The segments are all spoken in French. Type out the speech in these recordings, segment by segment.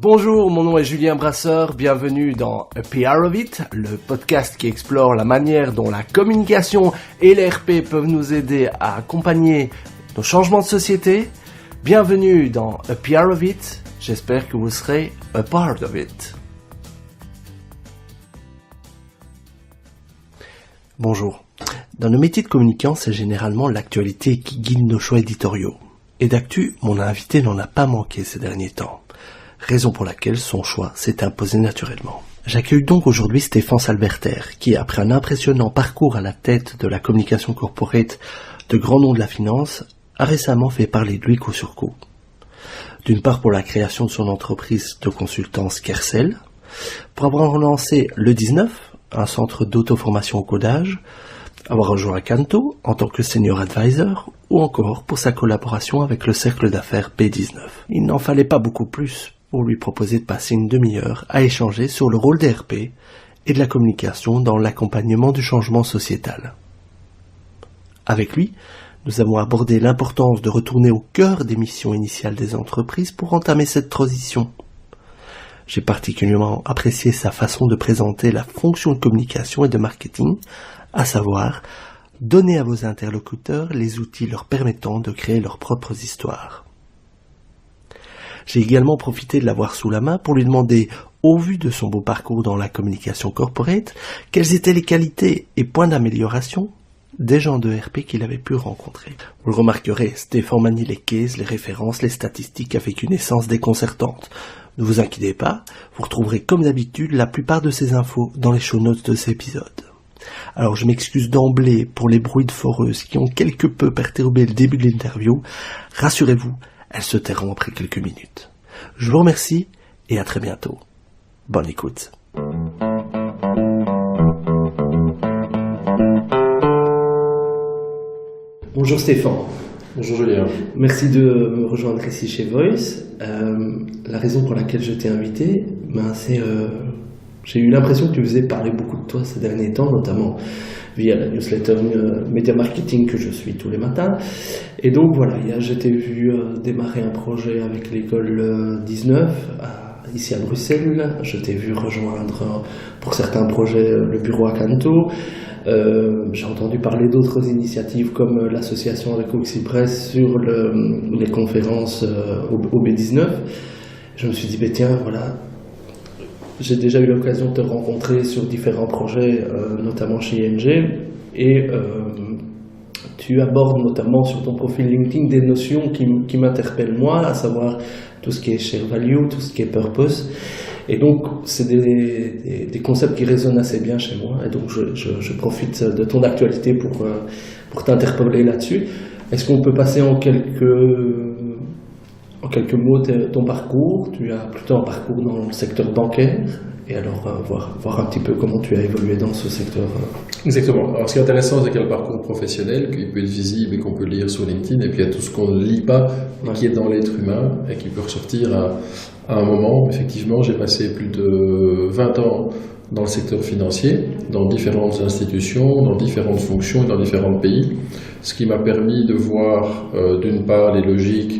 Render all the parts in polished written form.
Bonjour, mon nom est Julien Brasseur, bienvenue dans A PR of It, le podcast qui explore la manière dont la communication et l'ERP peuvent nous aider à accompagner nos changements de société. Bienvenue dans A PR of It, j'espère que vous serez a part of it. Bonjour. Dans nos métiers de communicants, c'est généralement l'actualité qui guide nos choix éditoriaux. Et d'actu, mon invité n'en a pas manqué ces derniers temps. Raison pour laquelle son choix s'est imposé naturellement. J'accueille donc aujourd'hui Stéphane Salberter, qui, après un impressionnant parcours à la tête de la communication corporate de grands noms de la finance, a récemment fait parler de lui coup sur coup. D'une part pour la création de son entreprise de consultance Kersel, pour avoir lancé le 19, un centre d'auto-formation au codage, avoir rejoint Canto en tant que senior advisor, ou encore pour sa collaboration avec le cercle d'affaires B19. Il n'en fallait pas beaucoup plus pour lui proposer de passer une demi-heure à échanger sur le rôle des RP et de la communication dans l'accompagnement du changement sociétal. Avec lui, nous avons abordé l'importance de retourner au cœur des missions initiales des entreprises pour entamer cette transition. J'ai particulièrement apprécié sa façon de présenter la fonction de communication et de marketing, à savoir donner à vos interlocuteurs les outils leur permettant de créer leurs propres histoires. J'ai également profité de l'avoir sous la main pour lui demander, au vu de son beau parcours dans la communication corporate, quelles étaient les qualités et points d'amélioration des gens de RP qu'il avait pu rencontrer. Vous le remarquerez, Stéphane manie les cases, les références, les statistiques avec une essence déconcertante. Ne vous inquiétez pas, vous retrouverez comme d'habitude la plupart de ces infos dans les show notes de cet épisode. Alors je m'excuse d'emblée pour les bruits de foreuse qui ont quelque peu perturbé le début de l'interview. Rassurez-vous, elles se tairont après quelques minutes. Je vous remercie et à très bientôt. Bonne écoute. Bonjour Stéphane. Bonjour Julien. Merci de me rejoindre ici chez Voice. La raison pour laquelle je t'ai invité, c'est... j'ai eu l'impression que tu faisais parler beaucoup de toi ces derniers temps, notamment via la newsletter Media Marketing que je suis tous les matins. Et donc voilà, je t'ai vu démarrer un projet avec l'école 19 ici à Bruxelles. Je t'ai vu rejoindre pour certains projets le bureau à Canto. J'ai entendu parler d'autres initiatives comme l'association avec Oxypress sur les conférences au B19. Je me suis dit, tiens, voilà, j'ai déjà eu l'occasion de te rencontrer sur différents projets, notamment chez ING, et tu abordes notamment sur ton profil LinkedIn des notions qui m'interpellent moi, à savoir tout ce qui est share value, tout ce qui est purpose. Et donc, c'est des concepts qui résonnent assez bien chez moi. Et donc, je profite de ton actualité pour t'interpeller là-dessus. Est-ce qu'on peut passer en quelques mots ton parcours? Tu as plutôt un parcours dans le secteur bancaire. Et alors, voir un petit peu comment tu as évolué dans ce secteur. Exactement. Alors, ce qui est intéressant, c'est qu'il y a le parcours professionnel qui peut être visible et qu'on peut lire sur LinkedIn. Et puis, il y a tout ce qu'on ne lit pas, mais qui est dans l'être humain et qui peut ressortir à un moment. Effectivement, j'ai passé plus de 20 ans dans le secteur financier, dans différentes institutions, dans différentes fonctions et dans différents pays. Ce qui m'a permis de voir, d'une part, les logiques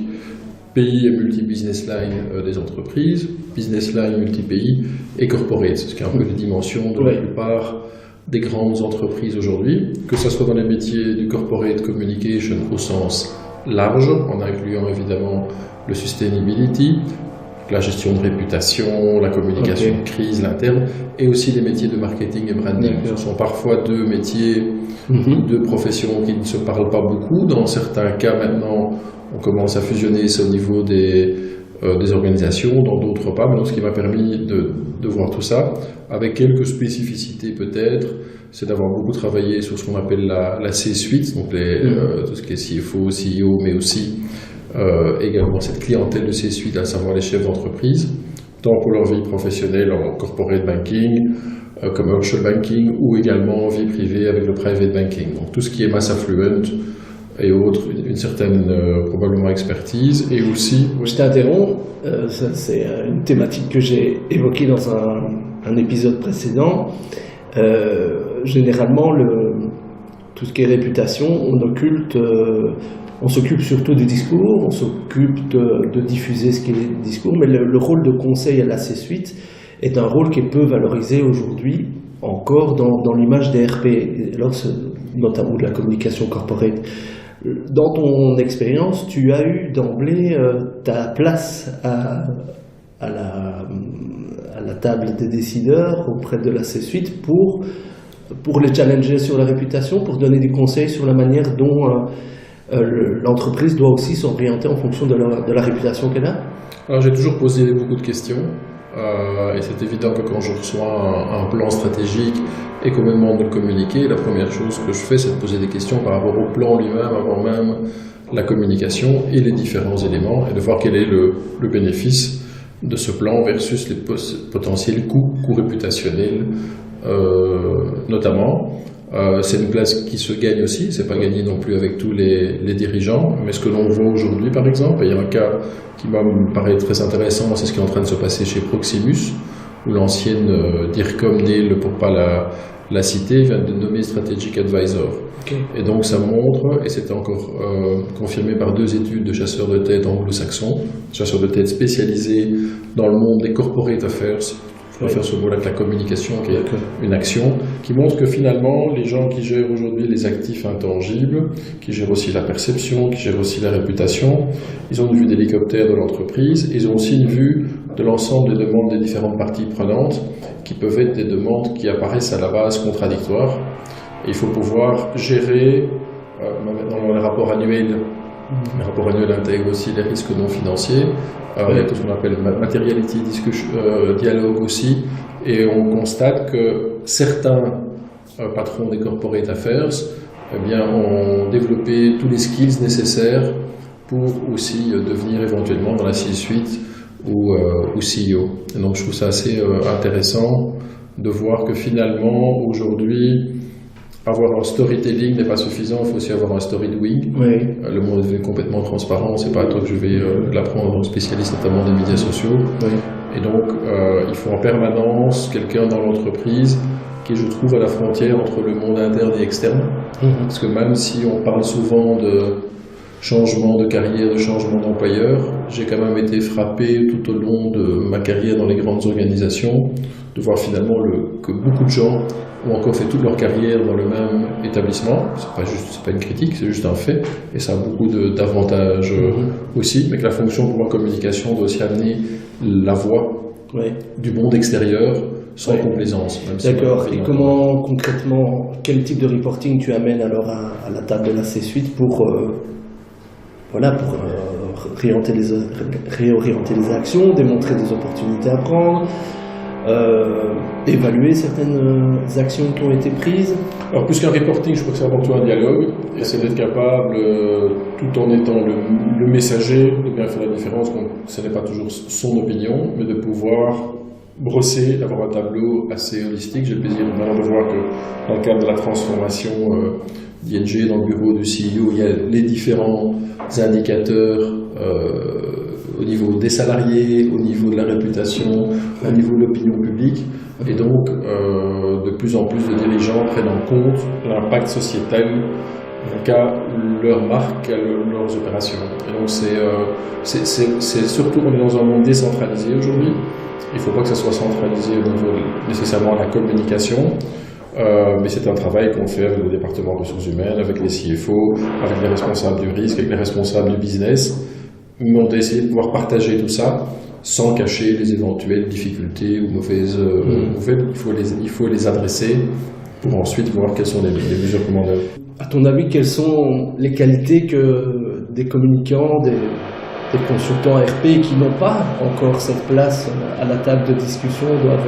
pays et multi-business line des entreprises, business line multi-pays et corporate, ce qui est un peu les dimensions de la plupart des grandes entreprises aujourd'hui, que ce soit dans les métiers du corporate communication au sens large, en incluant évidemment le sustainability, la gestion de réputation, la communication de crise, l'interne, et aussi les métiers de marketing et branding. Ce sont parfois deux métiers, deux professions qui ne se parlent pas beaucoup. Dans certains cas, maintenant, on commence à fusionner ça au niveau des organisations, dans d'autres pas. Maintenant, ce qui m'a permis de voir tout ça, avec quelques spécificités peut-être, c'est d'avoir beaucoup travaillé sur ce qu'on appelle la C-suite, donc tout ce qui est CFO, CEO, mais aussi également cette clientèle de C-suite, à savoir les chefs d'entreprise, tant pour leur vie professionnelle en corporate banking, commercial banking, ou également en vie privée avec le private banking. Donc tout ce qui est mass affluent et autres, une certaine probablement expertise, et aussi... Je t'interromps, c'est une thématique que j'ai évoquée dans un épisode précédent. Généralement, tout ce qui est réputation, on occulte on s'occupe surtout du discours, on s'occupe de diffuser ce qui est discours, mais le rôle de conseil à la C-suite est un rôle qui est peu valorisé aujourd'hui encore dans l'image des RP, notamment de la communication corporate. Dans ton expérience, tu as eu d'emblée ta place à la table des décideurs auprès de la C-suite pour les challenger sur la réputation, pour donner des conseils sur la manière dont l'entreprise doit aussi s'orienter en fonction de la réputation qu'elle a. Alors j'ai toujours posé beaucoup de questions. Et c'est évident que quand je reçois un plan stratégique et qu'on me demande de le communiquer, la première chose que je fais, c'est de poser des questions par rapport au plan lui-même, avant même la communication et les différents éléments, et de voir quel est le bénéfice de ce plan versus les potentiels coûts réputationnels, notamment. C'est une place qui se gagne aussi, c'est pas gagné non plus avec tous les dirigeants, mais ce que l'on voit aujourd'hui par exemple, il y a un cas qui me paraît très intéressant, c'est ce qui est en train de se passer chez Proximus, où l'ancienne DIRCOM Neil, pour pas la citer, vient de nommer Strategic Advisor. Okay. Et donc ça montre, et c'était encore confirmé par 2 études de chasseurs de tête anglo-saxons, chasseurs de tête spécialisés dans le monde des corporate affairs, on va faire ce mot-là que la communication, qui est une action, qui montre que finalement, les gens qui gèrent aujourd'hui les actifs intangibles, qui gèrent aussi la perception, qui gèrent aussi la réputation, ils ont une vue d'hélicoptère de l'entreprise, ils ont aussi une vue de l'ensemble des demandes des différentes parties prenantes, qui peuvent être des demandes qui apparaissent à la base contradictoires. Et il faut pouvoir gérer, dans les rapports annuels, les rapports annuels intègrent aussi les risques non financiers. Il y a tout ce qu'on appelle materiality dialogue aussi, et on constate que certains patrons des corporate affairs ont développé tous les skills nécessaires pour aussi devenir éventuellement dans la C-suite ou CEO. Et donc je trouve ça assez intéressant de voir que finalement aujourd'hui avoir un storytelling n'est pas suffisant, il faut aussi avoir un story doing. Oui. Le monde est devenu complètement transparent, c'est pas à toi que je vais l'apprendre aux spécialistes notamment des médias sociaux. Oui. Et donc il faut en permanence quelqu'un dans l'entreprise qui, je trouve, à la frontière entre le monde interne et externe. Parce que même si on parle souvent de changement de carrière, de changement d'employeur, j'ai quand même été frappé tout au long de ma carrière dans les grandes organisations de voir finalement que beaucoup de gens ont encore fait toute leur carrière dans le même établissement. C'est pas une critique, c'est juste un fait, et ça a beaucoup d'avantages aussi, mais que la fonction pour la communication doit aussi amener la voix du monde extérieur sans complaisance. D'accord. Et comment concrètement, quel type de reporting tu amènes alors à la table de la C-suite pour réorienter les actions, démontrer des opportunités à prendre, évaluer certaines actions qui ont été prises? Alors plus qu'un reporting, je crois que c'est avant tout un dialogue, et c'est d'être capable, tout en étant le messager, de bien faire la différence, donc ce n'est pas toujours son opinion, mais de pouvoir brosser, d'avoir un tableau assez holistique. J'ai le plaisir maintenant de voir que dans le cadre de la transformation d'ING, dans le bureau du CEO, il y a les différents indicateurs au niveau des salariés, au niveau de la réputation, au niveau de l'opinion publique. Et donc, de plus en plus de dirigeants prennent en compte l'impact sociétal qu'a leur marque, qu'a leurs opérations. Et donc, c'est surtout, on est dans un monde décentralisé aujourd'hui. Il ne faut pas que ça soit centralisé au niveau nécessairement de la communication. Mais c'est un travail qu'on fait avec le département ressources humaines, avec les CFO, avec les responsables du risque, avec les responsables du business. Mais on doit essayer de pouvoir partager tout ça sans cacher les éventuelles difficultés ou mauvaises nouvelles. Il faut les adresser pour ensuite voir quelles sont les mesures commandables. À ton avis, quelles sont les qualités que des communicants, des consultants RP qui n'ont pas encore cette place à la table de discussion doivent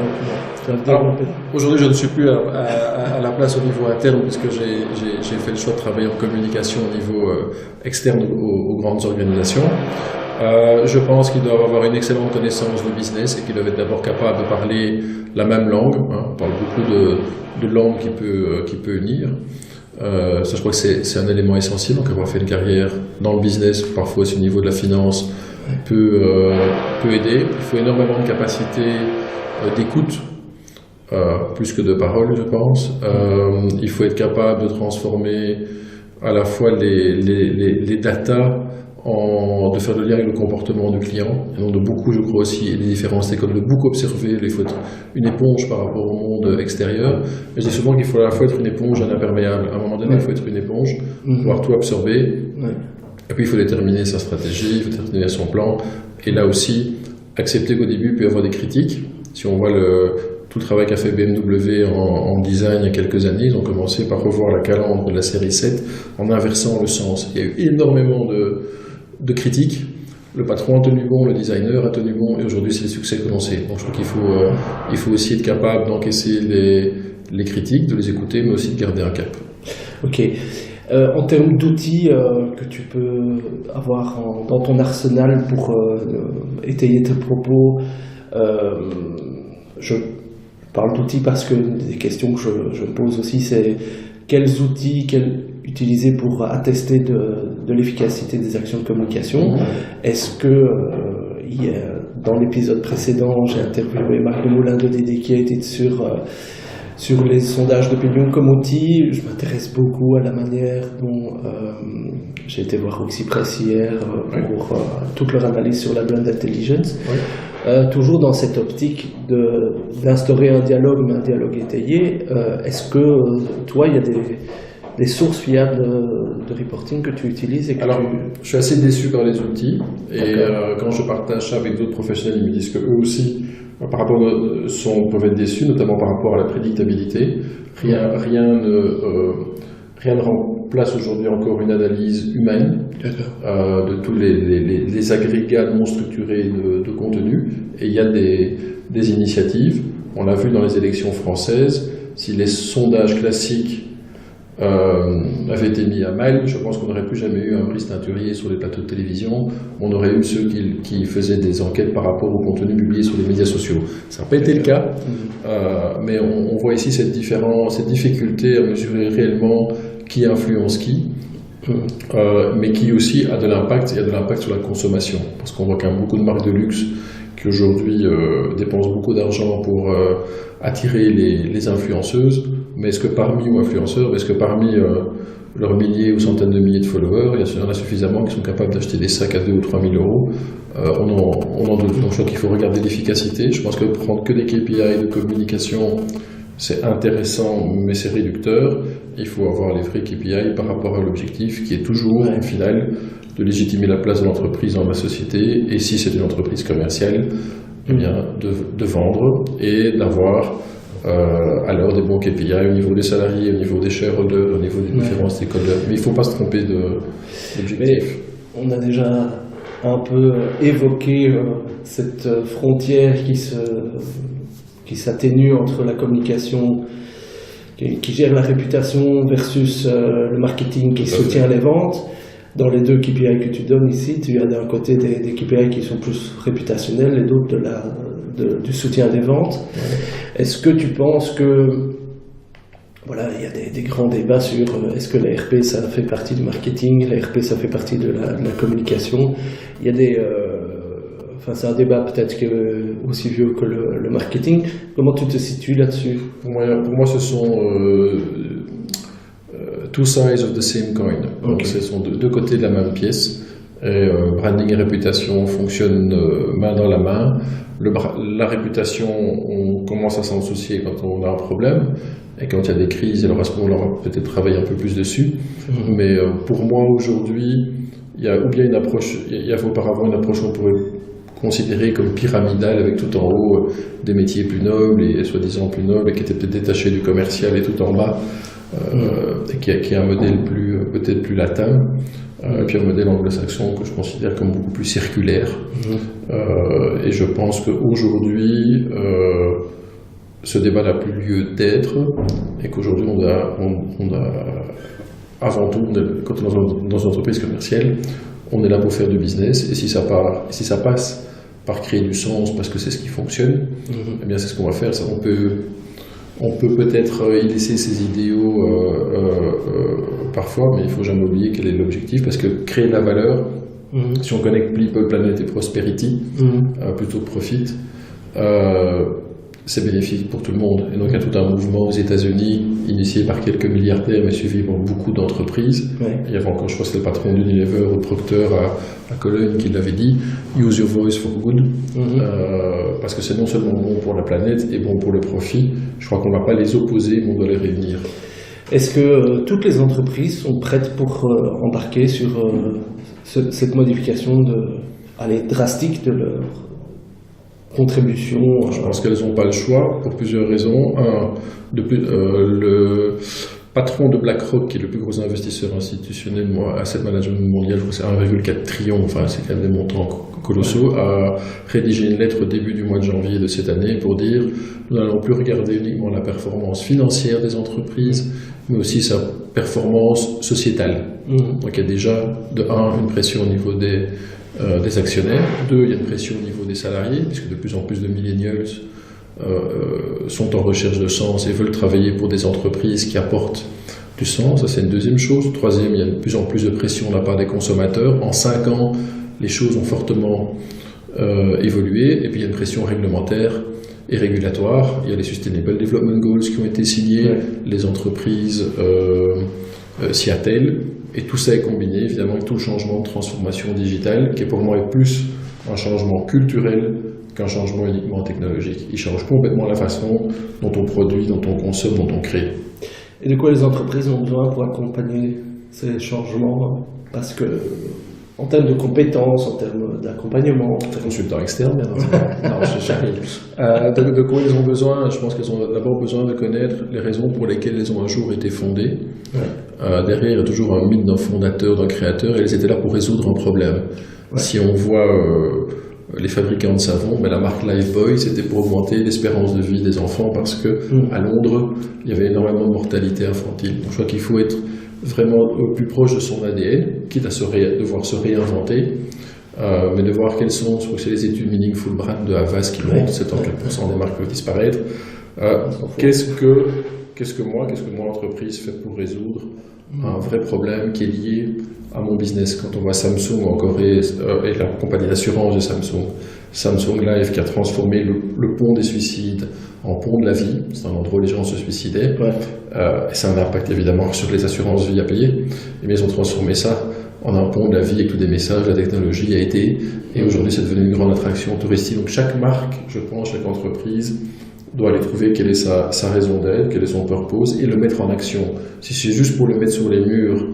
développer? Aujourd'hui, je ne suis plus à la place au niveau interne puisque j'ai fait le choix de travailler en communication au niveau externe aux grandes organisations. Je pense qu'ils doivent avoir une excellente connaissance du business et qu'ils doivent être d'abord capables de parler la même langue. On parle beaucoup de langues qui peut unir. Ça, je crois que c'est un élément essentiel. Donc, avoir fait une carrière dans le business, parfois aussi au niveau de la finance, peut aider. Il faut énormément de capacité d'écoute, plus que de parole, je pense. Il faut être capable de transformer à la fois les datas, de faire le lien avec le comportement du client, et donc de beaucoup, je crois aussi, et les différences écoles, de beaucoup observer. Il faut être une éponge par rapport au monde extérieur. Mais je dis souvent qu'il faut à la fois être une éponge et un imperméable. À un moment donné, il faut être une éponge, pouvoir tout absorber. Et puis il faut déterminer sa stratégie, il faut déterminer son plan. Et là aussi, accepter qu'au début, il peut y avoir des critiques. Si on voit tout le travail qu'a fait BMW en design il y a quelques années, ils ont commencé par revoir la calandre de la série 7 en inversant le sens. Il y a eu énormément de critiques. Le patron a tenu bon, le designer a tenu bon, et aujourd'hui c'est le succès que l'on sait. Donc je crois qu'il faut aussi être capable d'encaisser les critiques, de les écouter, mais aussi de garder un cap. Ok. En termes d'outils que tu peux avoir dans ton arsenal pour étayer tes propos, je parle d'outils parce que des questions que je me pose aussi, c'est quels outils utiliser pour attester de l'efficacité des actions de communication. Est-ce que dans l'épisode précédent, j'ai interviewé Marc Demoulin de DD qui a été sur les sondages d'opinion comme outil. Je m'intéresse beaucoup à la manière dont j'ai été voir Oxypress hier pour toute leur analyse sur la blend intelligence. Toujours dans cette optique d'instaurer un dialogue, mais un dialogue étayé. Est-ce que toi, il y a des sources fiables de reporting que tu utilises Je suis assez déçu par les outils. Et quand je partage ça avec d'autres professionnels, ils me disent qu'eux aussi, par rapport peuvent être déçus, notamment par rapport à la prédictabilité. Rien ne remplace aujourd'hui encore une analyse humaine de tous les agrégats non structurés de contenu. Et il y a des initiatives. On l'a vu dans les élections françaises. Si les sondages classiques avaient été mis à mal, je pense qu'on n'aurait plus jamais eu un Brice Teinturier sur les plateaux de télévision. On aurait eu ceux qui faisaient des enquêtes par rapport au contenu publié sur les médias sociaux. Ça n'a pas été le cas, mais on voit ici cette difficulté à mesurer réellement qui influence qui, mais qui aussi a de l'impact, et a de l'impact sur la consommation. Parce qu'on voit quand même beaucoup de marques de luxe qui aujourd'hui dépensent beaucoup d'argent pour attirer les influenceuses. Mais est-ce que parmi leurs milliers ou centaines de milliers de followers, il y en a suffisamment qui sont capables d'acheter des sacs à 2 ou 3 000 euros? On en doute. Donc je crois qu'il faut regarder l'efficacité. Je pense que prendre que des KPI de communication, c'est intéressant, mais c'est réducteur. Il faut avoir les vrais KPI par rapport à l'objectif qui est toujours, au final, de légitimer la place de l'entreprise dans la société. Et si c'est une entreprise commerciale, eh bien, de vendre et d'avoir alors des bons KPI au niveau des salariés, au niveau des shareholders, au niveau des différents stakeholders. Mais il ne faut pas se tromper d'objectif. On a déjà un peu évoqué cette frontière qui s'atténue entre la communication qui gère la réputation versus le marketing qui soutient les ventes. Dans les deux KPI que tu donnes ici, tu as d'un côté des KPI qui sont plus réputationnels et d'autres du soutien des ventes. Est-ce que tu penses que, il y a des grands débats sur est-ce que la RP ça fait partie du marketing, la RP ça fait partie de la communication. Il y a c'est un débat peut-être aussi vieux que le marketing. Comment tu te situes là-dessus? Pour moi, ce sont two sides of the same coin. Donc, ce sont deux côtés de la même pièce. Et, branding et réputation fonctionnent main dans la main. La réputation, on commence à s'en soucier quand on a un problème. Et quand il y a des crises, alors à ce moment-là, on va peut-être travailler un peu plus dessus. Mais pour moi, aujourd'hui, il y a ou bien une approche, il y avait auparavant une approche qu'on pourrait considérée comme pyramidale, avec tout en haut des métiers plus nobles et soi-disant plus nobles, et qui étaient peut-être détachés du commercial, et tout en bas, et qui est un modèle peut-être plus latin, et puis un modèle anglo-saxon que je considère comme beaucoup plus circulaire. Et je pense qu'aujourd'hui, ce débat n'a plus lieu d'être, et qu'aujourd'hui, on a avant tout, quand on est dans une entreprise commerciale, on est là pour faire du business, et si ça passe par créer du sens, parce que c'est ce qui fonctionne, eh bien c'est ce qu'on va faire. Ça, on peut peut-être y laisser ses idéaux parfois, mais il ne faut jamais oublier quel est l'objectif, parce que créer de la valeur, si on connecte People, Planet et Prosperity, plutôt que Profit, c'est bénéfique pour tout le monde. Et donc il y a tout un mouvement aux États-Unis, initié par quelques milliardaires, mais suivi par beaucoup d'entreprises. Il y avait encore, je crois que c'était le patron d'Unilever ou de Procter à Cologne qui l'avait dit, use your voice for good, parce que c'est non seulement bon pour la planète et bon pour le profit. Je crois qu'on ne va pas les opposer, mais on doit les réunir. Est-ce que toutes les entreprises sont prêtes pour embarquer sur cette modification drastique de leur contribution? Je pense qu'elles n'ont pas le choix pour plusieurs raisons. Le patron de BlackRock, qui est le plus gros investisseur institutionnel, asset management mondial, je crois que c'est 1,4 trillion, enfin c'est quand même des montants colossaux, a rédigé une lettre au début du mois de janvier de cette année pour dire nous n'allons plus regarder uniquement la performance financière des entreprises, mais aussi sa performance sociétale. Donc il y a déjà, de un, une pression au niveau des actionnaires, deux, il y a une pression au niveau des salariés, puisque de plus en plus de millennials sont en recherche de sens et veulent travailler pour des entreprises qui apportent du sens. Ça, c'est une deuxième chose. Troisième, il y a de plus en plus de pression de la part des consommateurs. En 5 ans, les choses ont fortement évolué. Et puis, il y a une pression réglementaire et régulatoire. Il y a les Sustainable Development Goals qui ont été signés, les entreprises s'y attellent. Et tout ça est combiné, évidemment, avec tout le changement de transformation digitale, qui pour moi est plus un changement culturel qu'un changement uniquement technologique. Il change complètement la façon dont on produit, dont on consomme, dont on crée. Et de quoi les entreprises ont besoin pour accompagner ces changements? Parce que, en termes de compétences, en termes d'accompagnement... Consultants externes, bien entendu. Non, de quoi ils ont besoin? Je pense qu'elles ont d'abord besoin de connaître les raisons pour lesquelles elles ont un jour été fondées. Derrière, il y a toujours un mythe d'un fondateur, d'un créateur, et elles étaient là pour résoudre un problème. Si on voit les fabricants de savon, mais la marque Lifebuoy, c'était pour augmenter l'espérance de vie des enfants, parce que à Londres, il y avait énormément de mortalité infantile. Donc, je crois qu'il faut être vraiment au plus proche de son ADN, quitte à devoir se réinventer, mais de voir quelles sont, je crois que c'est les études Meaningful Brand de Havas qui montrent 74% des marques peuvent disparaître. Qu'est-ce que moi, l'entreprise, fait pour résoudre un vrai problème qui est lié à mon business? Quand on voit Samsung encore et la compagnie d'assurance de Samsung Life, qui a transformé le pont des suicides en pont de la vie, c'est un endroit où les gens se suicidaient, et ça a un impact évidemment sur les assurances vie à payer, mais ils ont transformé ça en un pont de la vie avec tous des messages, la technologie a été, et aujourd'hui c'est devenu une grande attraction touristique. Donc chaque marque, je pense, chaque entreprise doit aller trouver quelle est sa raison d'être, quel est son purpose, et le mettre en action. Si c'est juste pour le mettre sur les murs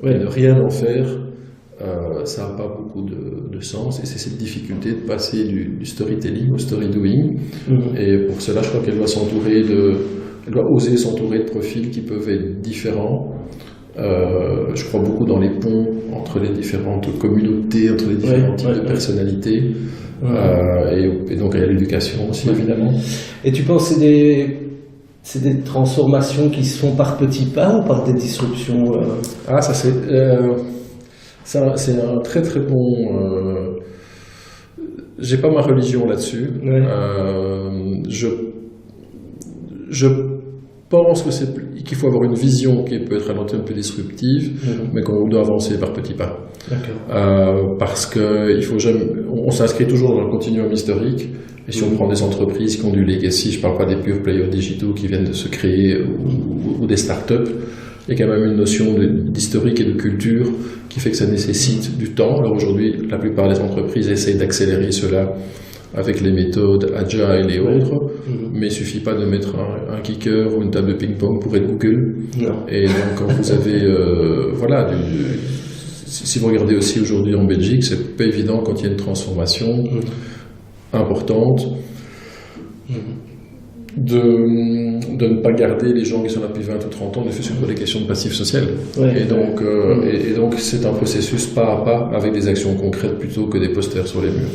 et ne rien en faire, ça n'a pas beaucoup de sens, et c'est cette difficulté de passer du storytelling au story doing. Et pour cela, je crois qu'elle doit oser s'entourer de profils qui peuvent être différents. Je crois beaucoup dans les ponts entre les différentes communautés, entre les différents types de personnalités. Et donc il y a l'éducation aussi, évidemment. Et tu penses que c'est des transformations qui se font par petits pas ou par des disruptions ça c'est un très très bon... j'ai pas ma religion là-dessus. Je pense qu'il faut avoir une vision qui peut être à long terme plus disruptive, mais qu'on doit avancer par petits pas. Parce qu'il faut jamais... On s'inscrit toujours dans le continuum historique, et si on prend des entreprises qui ont du legacy, je ne parle pas des pure players digitaux qui viennent de se créer ou des startups, il y a quand même une notion d'historique et de culture qui fait que ça nécessite du temps. Alors aujourd'hui, la plupart des entreprises essayent d'accélérer cela avec les méthodes agile et autres, mais il ne suffit pas de mettre un kicker ou une table de ping-pong pour être Google. Et donc quand vous avez si vous regardez aussi aujourd'hui en Belgique, c'est pas évident quand il y a une transformation importante de ne pas garder les gens qui sont là depuis 20 ou 30 ans, ne fait sur des questions de passif social. Et donc c'est un processus pas à pas avec des actions concrètes plutôt que des posters sur les murs.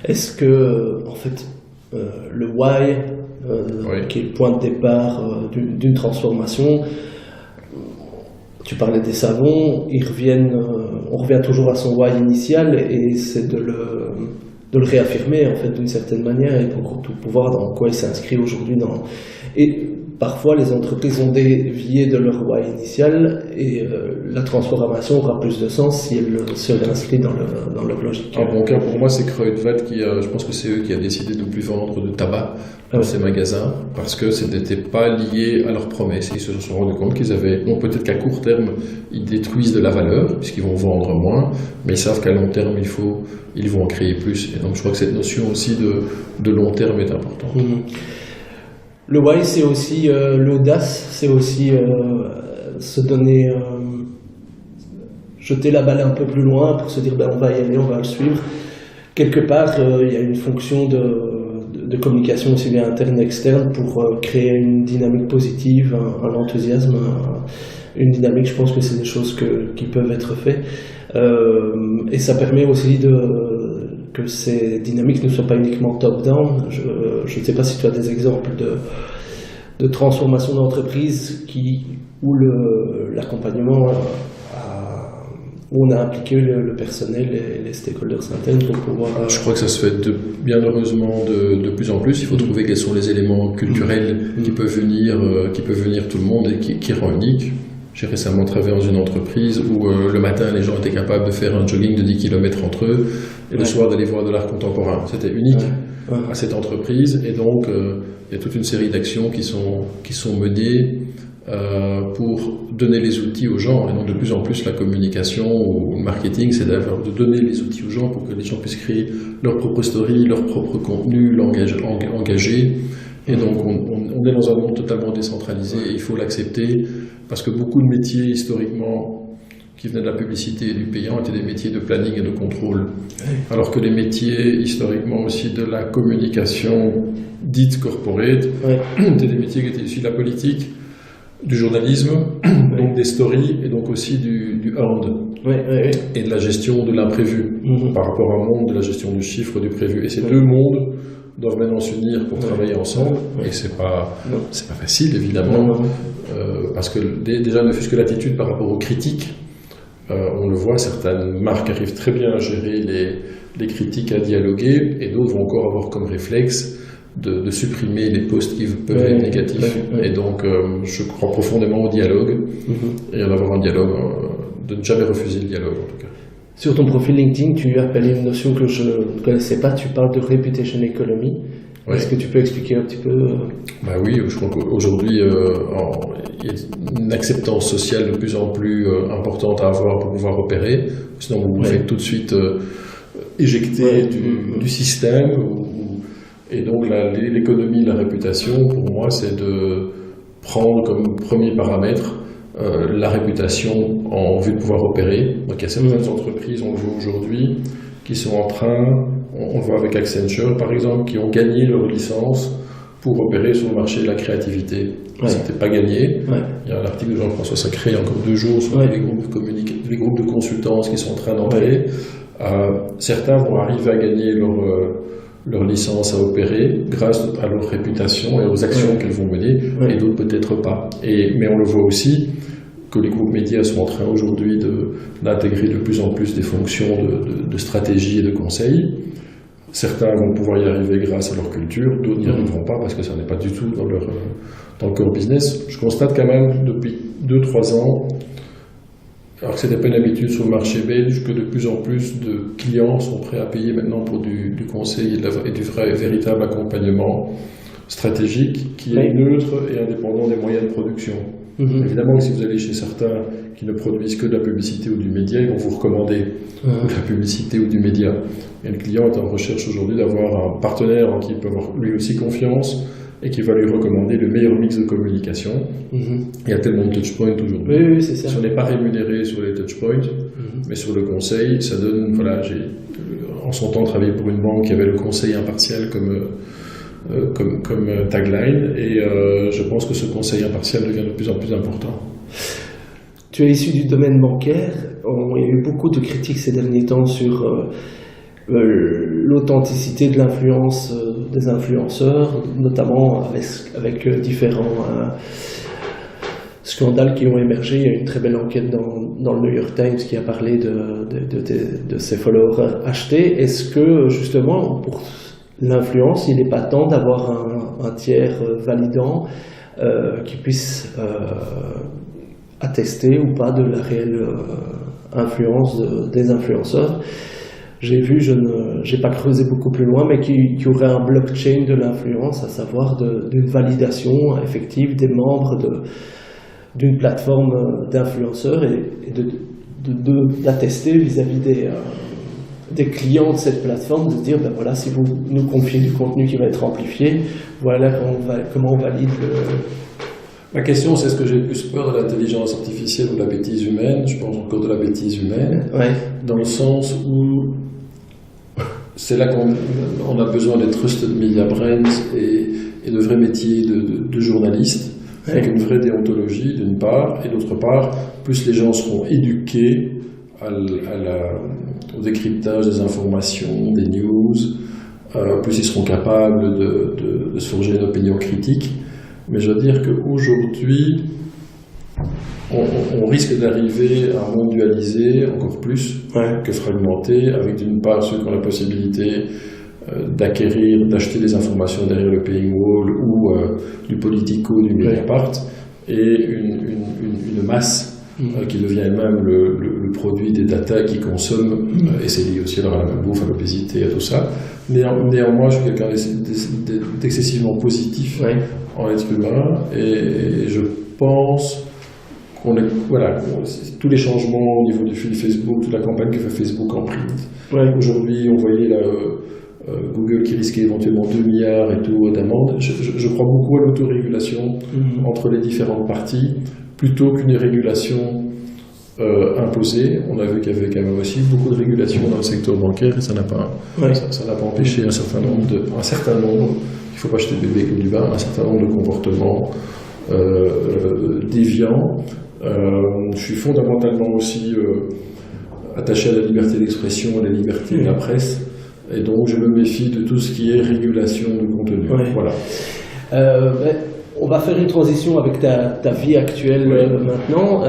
Est-ce que, en fait, le why, qui est le point de départ d'une transformation, tu parlais des savons, on revient toujours à son why initial, et c'est de le réaffirmer, en fait, d'une certaine manière, et pour voir dans quoi il s'inscrit aujourd'hui. Et parfois les entreprises ont dévié de leur why initial et la transformation aura plus de sens si elle se réinscrit dans leur logique. Un bon cas pour moi, c'est Kruidvat je pense que c'est eux qui a décidé de ne plus vendre de tabac dans ces magasins parce que ce n'était pas lié à leurs promesses. Ils se sont rendus compte qu'ils avaient, bon, peut-être qu'à court terme, ils détruisent de la valeur puisqu'ils vont vendre moins, mais ils savent qu'à long terme, ils vont en créer plus. Et donc, je crois que cette notion aussi de long terme est importante. Le why, c'est aussi l'audace, c'est aussi se donner, jeter la balle un peu plus loin pour se dire on va y aller, on va le suivre. Quelque part, il y a une fonction de communication aussi bien interne qu'externe pour créer une dynamique positive, un enthousiasme, une dynamique. Je pense que c'est des choses qui peuvent être faites. Et ça permet aussi que ces dynamiques ne soient pas uniquement top-down. Je ne sais pas si tu as des exemples de transformation d'entreprise où l'accompagnement, où on a impliqué le personnel et les stakeholders internes pour pouvoir... Je crois que ça se fait bien heureusement de plus en plus. Il faut trouver quels sont les éléments culturels qui peuvent venir tout le monde et qui rend unique. J'ai récemment travaillé dans une entreprise où le matin, les gens étaient capables de faire un jogging de 10 km entre eux et le soir d'aller voir de l'art contemporain. C'était unique à cette entreprise et donc il y a toute une série d'actions qui sont menées pour donner les outils aux gens. Et donc de plus en plus, la communication ou le marketing, c'est de donner les outils aux gens pour que les gens puissent créer leur propre story, leur propre contenu, engagé. Et donc on est dans un monde totalement décentralisé et il faut l'accepter parce que beaucoup de métiers historiquement qui venaient de la publicité et du payant étaient des métiers de planning et de contrôle. Alors que les métiers historiquement aussi de la communication dite corporate étaient des métiers qui étaient issus de la politique, du journalisme, donc des stories et donc aussi du earned et de la gestion de l'imprévu par rapport à un monde de la gestion du chiffre, du prévu. Et ces deux mondes doivent maintenant s'unir pour travailler ensemble et c'est pas facile évidemment parce que déjà ne fût-ce que l'attitude par rapport aux critiques, on le voit, certaines marques arrivent très bien à gérer les critiques, à dialoguer et d'autres vont encore avoir comme réflexe de supprimer les posts qui peuvent être négatifs. Et donc je crois profondément au dialogue et à avoir un dialogue, de ne jamais refuser le dialogue en tout cas. Sur ton profil LinkedIn, tu as appelé une notion que je ne connaissais pas, tu parles de reputation economy. Est-ce que tu peux expliquer un petit peu Oui, je crois qu'aujourd'hui, il y a une acceptance sociale de plus en plus importante à avoir pour pouvoir opérer. Sinon, vous vous faites tout de suite éjecter du système. Et donc, l'économie, la réputation, pour moi, c'est de prendre comme premier paramètre la réputation en vue de pouvoir opérer. Donc il y a certaines entreprises, on le voit aujourd'hui, qui sont en train, on le voit avec Accenture par exemple, qui ont gagné leur licence pour opérer sur le marché de la créativité. Ça n'était pas gagné. Il y a un article de Jean-François Sacré il y a encore 2 jours sur les groupes de consultance qui sont en train d'entrer. Certains vont arriver à gagner leur licence à opérer grâce à leur réputation et aux actions qu'elles vont mener, et d'autres peut-être pas. Mais on le voit aussi que les groupes médias sont en train aujourd'hui d'intégrer de plus en plus des fonctions de stratégie et de conseil. Certains vont pouvoir y arriver grâce à leur culture, d'autres n'y arriveront pas parce que ça n'est pas du tout dans le core business. Je constate quand même depuis 2-3 ans, alors que ce n'était pas une habitude sur le marché belge, que de plus en plus de clients sont prêts à payer maintenant pour du conseil et du véritable accompagnement stratégique qui est neutre et indépendant des moyens de production. Évidemment que si vous allez chez certains qui ne produisent que de la publicité ou du média, ils vont vous recommander de la publicité ou du média. Et le client est en recherche aujourd'hui d'avoir un partenaire en qui il peut avoir lui aussi confiance et qui va lui recommander le meilleur mix de communication. Il y a tellement de touchpoints aujourd'hui. Oui, c'est ça. Si on n'est pas rémunéré sur les touchpoints, mais sur le conseil, ça donne... Voilà, j'ai en son temps travaillé pour une banque qui avait le conseil impartial comme tagline, et je pense que ce conseil impartial devient de plus en plus important. Tu es issu du domaine bancaire. Il y a eu beaucoup de critiques ces derniers temps sur l'authenticité de l'influence des influenceurs, notamment avec différents scandales qui ont émergé. Il y a une très belle enquête dans le New York Times qui a parlé de ces followers achetés. Est-ce que justement pour l'influence, il n'est pas temps d'avoir un tiers validant, qui puisse attester ou pas de la réelle influence des influenceurs. J'ai vu, j'ai pas creusé beaucoup plus loin, mais qu'il y aurait un blockchain de l'influence, à savoir d'une validation effective des membres d'une plateforme d'influenceurs et d'attester vis-à-vis des clients de cette plateforme, de se dire, ben voilà, si vous nous confiez du contenu qui va être amplifié, voilà comment on valide Ma question, c'est est-ce que j'ai plus peur de l'intelligence artificielle ou de la bêtise humaine? Je pense encore de la bêtise humaine, dans le sens où c'est là qu'on a besoin des trusted media brands et de vrais métiers de journalistes, avec une vraie déontologie d'une part, et d'autre part, plus les gens seront éduqués au décryptage des informations, des news, plus ils seront capables de se forger une opinion critique. Mais je veux dire qu'aujourd'hui, on risque d'arriver à un monde dualisé encore plus que fragmenté, avec d'une part ceux qui ont la possibilité d'acquérir, d'acheter des informations derrière le paying wall ou du Politico, du Mediapart, et une masse qui devient elle-même le produit des data qu'ils consomment, et c'est lié aussi alors à la malbouffe, à l'obésité, à tout ça. Néanmoins, je suis quelqu'un d'excessivement positif en être humain, et je pense tous les changements au niveau du fil Facebook, toute la campagne que fait Facebook en print. Aujourd'hui, on voyait Google qui risquait éventuellement 2 milliards et tout d'amendes. Je crois beaucoup à l'autorégulation entre les différentes parties, plutôt qu'une régulation imposée. On a vu qu'il y avait quand même aussi beaucoup de régulation dans le secteur bancaire, et ça n'a pas empêché un certain nombre, il ne faut pas jeter le bébé comme du bain, un certain nombre de comportements déviants. Je suis fondamentalement aussi attaché à la liberté d'expression, à la liberté de la presse, et donc je me méfie de tout ce qui est régulation de contenu. Voilà. On va faire une transition avec ta vie actuelle maintenant.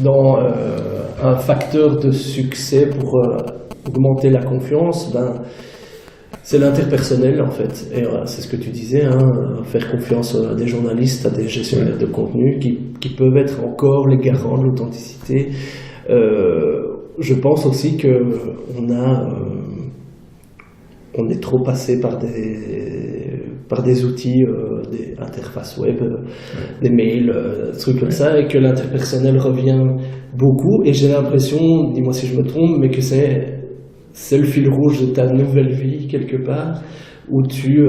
Dans un facteur de succès pour augmenter la confiance, c'est l'interpersonnel en fait. Et c'est ce que tu disais, faire confiance à des journalistes, à des gestionnaires de contenu qui peuvent être encore les garants de l'authenticité. Je pense aussi on est trop passé par des outils, des interfaces web, des mails, des trucs comme ça, et que l'interpersonnel revient beaucoup. Et j'ai l'impression, dis-moi si je me trompe, mais que c'est le fil rouge de ta nouvelle vie quelque part, où tu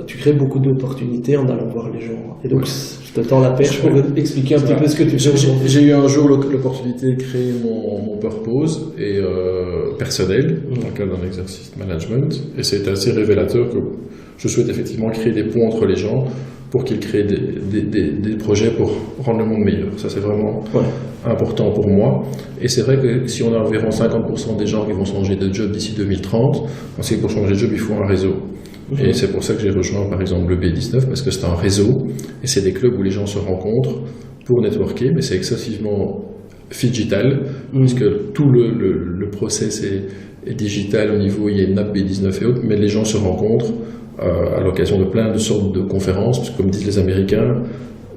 crées beaucoup d'opportunités en allant voir les gens. Et donc, je te tends la perche pour expliquer un petit peu ce que tu fais. J'ai eu un jour l'opportunité de créer mon purpose et personnel dans le cadre d'un exercice de management, et c'est assez révélateur que je souhaite effectivement créer des ponts entre les gens pour qu'ils créent des projets pour rendre le monde meilleur. Ça, c'est vraiment important pour moi. Et c'est vrai que si on a environ 50% des gens qui vont changer de job d'ici 2030, on sait que pour changer de job, il faut un réseau. Et c'est pour ça que j'ai rejoint par exemple le B19, parce que c'est un réseau, et c'est des clubs où les gens se rencontrent pour networker, mais c'est excessivement digital, puisque tout le process est digital au niveau, il y a une app B19 et autres, mais les gens se rencontrent à l'occasion de plein de sortes de conférences, parce que comme disent les Américains,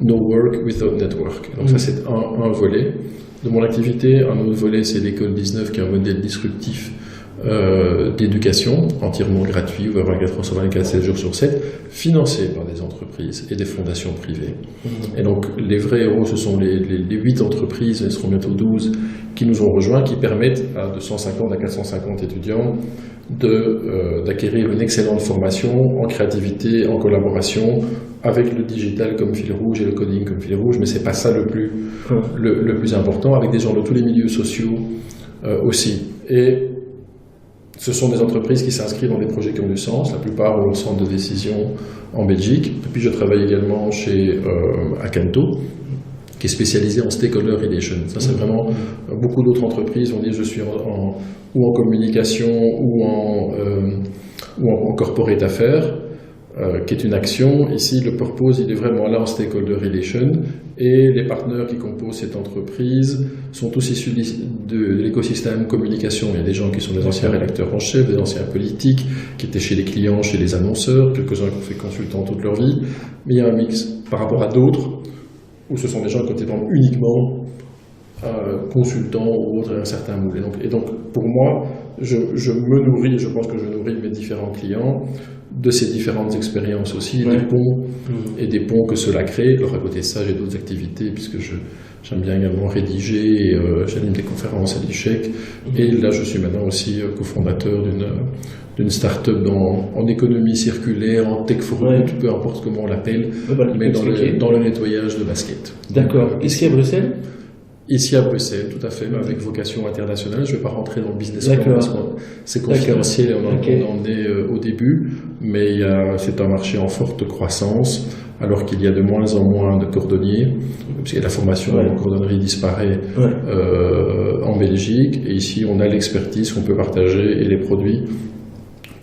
no work without network. Donc ça, c'est un volet de mon activité. Un autre volet, c'est l'école 19, qui est un modèle disruptif d'éducation, entièrement gratuit, ouvert 24 heures sur 24, 7 jours sur 7, financé par des entreprises et des fondations privées. Et donc, les vrais héros, ce sont les 8 entreprises, elles seront bientôt 12, qui nous ont rejoints, qui permettent à 250 à 450 étudiants d'acquérir une excellente formation en créativité, en collaboration, avec le digital comme fil rouge et le coding comme fil rouge, mais c'est pas ça le plus important, avec des gens de tous les milieux sociaux aussi. Et ce sont des entreprises qui s'inscrivent dans des projets qui ont du sens. La plupart ont le centre de décision en Belgique. Et puis je travaille également chez Acanto, qui est spécialisé en stakeholder relation. Ça, c'est vraiment beaucoup d'autres entreprises vont dire je suis ou en communication ou en corporate affaires. qui est une action. Ici, le purpose, il est vraiment là en stakeholder relation, et les partenaires qui composent cette entreprise sont tous issus de l'écosystème communication. Il y a des gens qui sont des anciens rédacteurs en chef, des anciens politiques, qui étaient chez les clients, chez les annonceurs, quelques-uns qui ont fait consultants toute leur vie, mais il y a un mix par rapport à d'autres, où ce sont des gens qui étaient uniquement consultants ou autres, un certain moule. Et donc, pour moi, je me nourris, je pense que je nourris mes différents clients de ces différentes expériences aussi, et des ponts que cela crée. Alors, à côté de ça, j'ai d'autres activités, puisque j'aime bien également rédiger, j'anime des conférences à l'ICHEC, et là, je suis maintenant aussi cofondateur d'une start-up en économie circulaire, en tech for good, peu importe comment on l'appelle, mais dans le nettoyage de basket. D'accord. Ici à Bruxelles? Ici à Bruxelles, tout à fait, mais avec vocation internationale. Je ne vais pas rentrer dans le business plan parce que c'est confidentiel et on en est au début, mais c'est un marché en forte croissance, alors qu'il y a de moins en moins de cordonniers, parce que la formation en cordonnerie disparaît en Belgique, et ici on a l'expertise qu'on peut partager et les produits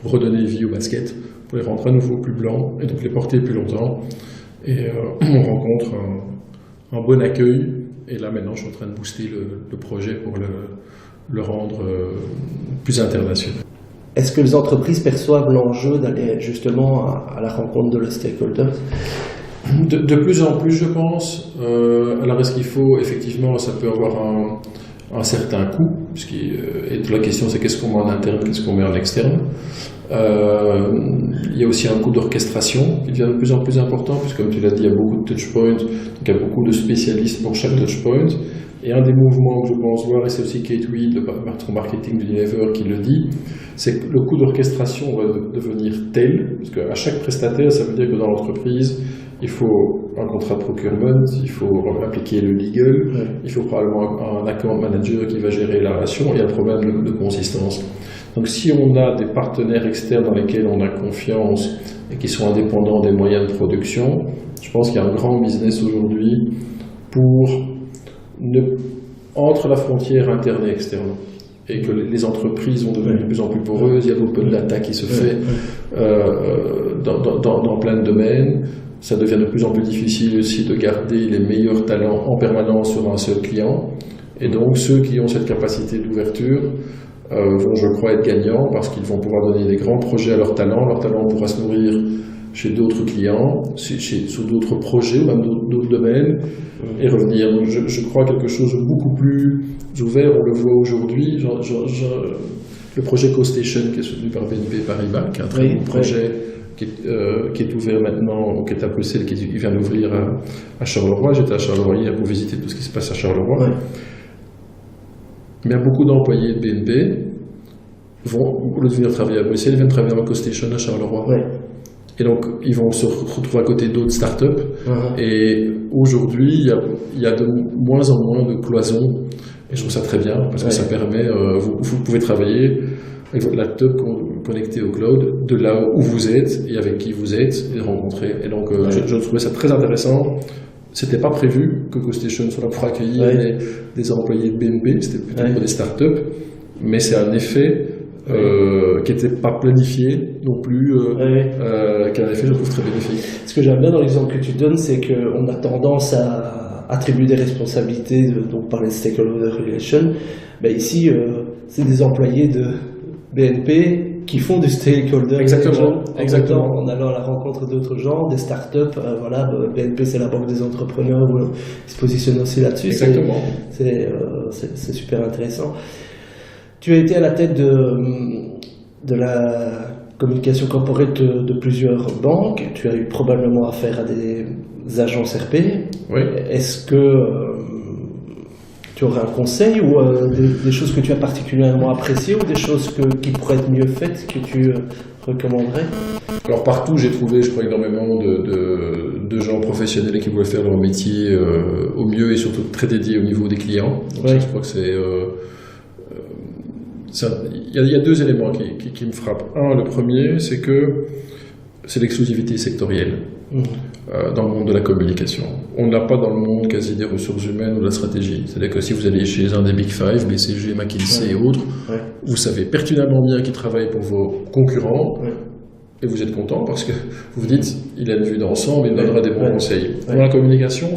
pour redonner vie au basket, pour les rendre à nouveau plus blancs et donc les porter plus longtemps. Et on rencontre un bon accueil. Et là, maintenant, je suis en train de booster le projet pour le rendre plus international. Est-ce que les entreprises perçoivent l'enjeu d'aller justement à la rencontre de leurs stakeholders? De plus en plus, je pense. Alors, est-ce qu'il faut, effectivement, ça peut avoir un certain coût, et la question, c'est qu'est-ce qu'on met en interne, qu'est-ce qu'on met en externe. Il y a aussi un coût d'orchestration qui devient de plus en plus important, puisque comme tu l'as dit, il y a beaucoup de touchpoints, donc il y a beaucoup de spécialistes pour chaque touchpoint. Et un des mouvements que je pense voir, et c'est aussi Kate Weed, le patron marketing d'Unilever, qui le dit, c'est que le coût d'orchestration va devenir tel, parce qu'à chaque prestataire, ça veut dire que dans l'entreprise, il faut un contrat de procurement, il faut appliquer le legal, il faut probablement un account manager qui va gérer la relation, et il y a le problème de consistance. Donc si on a des partenaires externes dans lesquels on a confiance et qui sont indépendants des moyens de production, je pense qu'il y a un grand business aujourd'hui entre la frontière interne et externe. Et que les entreprises vont devenir de plus en plus poreuses, il y a l'open data qui se fait dans plein de domaines. Ça devient de plus en plus difficile aussi de garder les meilleurs talents en permanence sur un seul client. Et donc ceux qui ont cette capacité d'ouverture vont, je crois, être gagnants parce qu'ils vont pouvoir donner des grands projets à leurs talents. Leur talent pourra se nourrir chez d'autres clients, sur d'autres projets ou même d'autres domaines et revenir. Donc je crois quelque chose de beaucoup plus ouvert. On le voit aujourd'hui. Le projet CoStation qui est soutenu par BNP Paribas, qui est un très bon projet qui est ouvert maintenant, qui est à Bruxelles, qui vient d'ouvrir à Charleroi. J'étais à Charleroi hier pour visiter tout ce qui se passe à Charleroi. Mais il y a beaucoup d'employés de BNP au lieu de venir travailler à Bruxelles, ils viennent travailler en CoStation à Charleroi. Et donc, ils vont se retrouver à côté d'autres startups. Et aujourd'hui, il y a de moins en moins de cloisons. Et je trouve ça très bien, parce que ça permet, vous pouvez travailler avec votre laptop connecté au cloud, de là où vous êtes et avec qui vous êtes, et rencontrer. Et donc, je trouvais ça très intéressant. C'était pas prévu que CoStation soit là pour accueillir des employés de BNP, c'était plutôt pour des startups, mais c'est un effet qui n'était pas planifié non plus, qui est un effet, je trouve, très bénéfique. Ce que j'aime bien dans l'exemple que tu donnes, c'est qu'on a tendance à attribuer des responsabilités donc par les stakeholder relations. Ben ici, c'est des employés de BNP qui font du stakeholder exactement en allant à la rencontre d'autres gens, des startups. BNP, c'est la banque des entrepreneurs, où ils se positionnent aussi là-dessus. Exactement. C'est super intéressant. Tu as été à la tête de la communication corporate de plusieurs banques. Tu as eu probablement affaire à des agences RP. Oui. Est-ce que tu aurais un conseil ou des choses que tu as particulièrement appréciées ou des choses qui pourraient être mieux faites que tu recommanderais? Alors partout, j'ai trouvé, je crois, énormément de gens professionnels qui voulaient faire leur métier au mieux et surtout très dédiés au niveau des clients. Donc ça, je crois que c'est... Il y a deux éléments qui me frappent. Le premier, c'est que c'est l'exclusivité sectorielle dans le monde de la communication. On n'a pas dans le monde quasi des ressources humaines ou de la stratégie. C'est-à-dire que si vous allez chez un des Big Five, BCG, McKinsey et autres, vous savez pertinemment bien qu'ils travaillent pour vos concurrents, et vous êtes content parce que vous vous dites, il a une vue d'ensemble, il donnera des bons conseils. Dans la communication,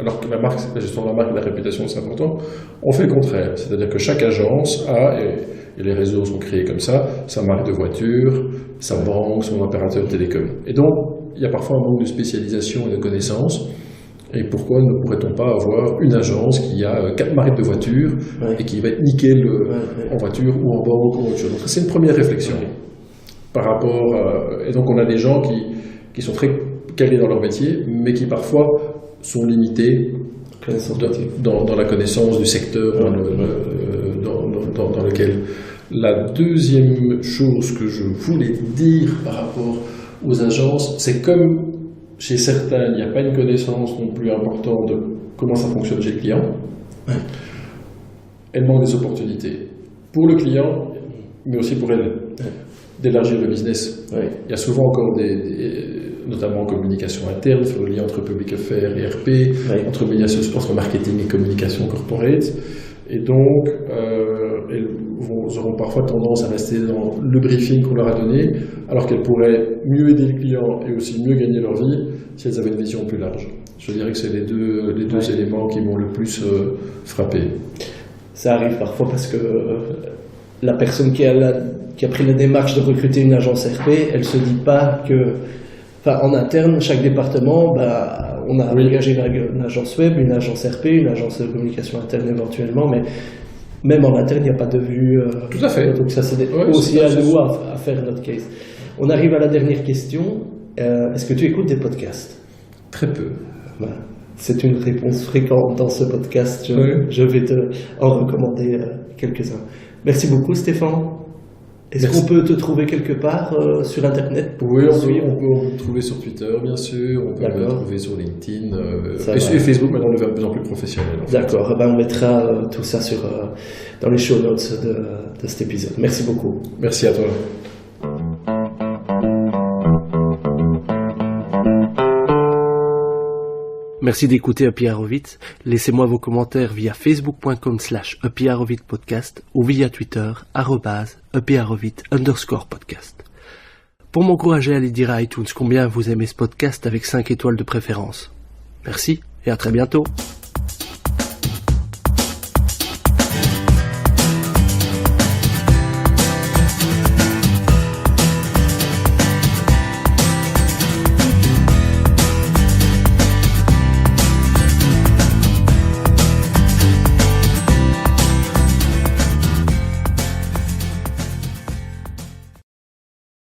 alors que la gestion de la marque et la réputation, c'est important, on fait le contraire. C'est-à-dire que chaque agence a, et les réseaux sont créés comme ça, sa marque de voiture, sa banque, son opérateur de télécom. Et donc, il y a parfois un manque de spécialisation et de connaissances. Et pourquoi ne pourrait-on pas avoir une agence qui a 4 marques de voitures et qui va être nickel en voiture ou en banque ou autre chose. Donc, c'est une première réflexion. Par rapport et donc on a des gens qui sont très calés dans leur métier, mais qui parfois sont limités dans la connaissance du secteur dans lequel. La deuxième chose que je voulais dire par rapport aux agences, c'est comme chez certains, il n'y a pas une connaissance non plus importante de comment ça fonctionne chez le client. Elle manque des opportunités pour le client, mais aussi pour elle. D'élargir le business. Il y a souvent encore notamment en communication interne, sur le lien entre public affaires et RP, entre marketing et communication corporate. Et donc, elles auront parfois tendance à rester dans le briefing qu'on leur a donné, alors qu'elles pourraient mieux aider le client et aussi mieux gagner leur vie si elles avaient une vision plus large. Je dirais que c'est les deux éléments qui m'ont le plus frappé. Ça arrive parfois parce que la personne qui a pris la démarche de recruter une agence RP, elle se dit pas que, en interne, chaque département, on a engagé une agence web, une agence RP, une agence de communication interne éventuellement, mais même en interne, il n'y a pas de vue. Tout à fait. Donc ça, c'est aussi à nous à faire notre case. On arrive à la dernière question. Est-ce que tu écoutes des podcasts ? Très peu. Voilà. C'est une réponse fréquente dans ce podcast. Je vais te en recommander quelques-uns. Merci beaucoup, Stéphane. Est-ce qu'on peut te trouver quelque part sur Internet? Oui, on peut me trouver sur Twitter, bien sûr. On peut me trouver sur LinkedIn. Et Facebook, maintenant, on devient de plus en plus professionnel. D'accord. On mettra tout ça dans les show notes de cet épisode. Merci beaucoup. Merci à toi. Merci d'écouter Happy Horowitz. Laissez-moi vos commentaires via facebook.com/happyhorowitzpodcast ou via Twitter @happyhorowitz_podcast. Pour m'encourager, allez dire à iTunes combien vous aimez ce podcast avec 5 étoiles de préférence. Merci et à très bientôt.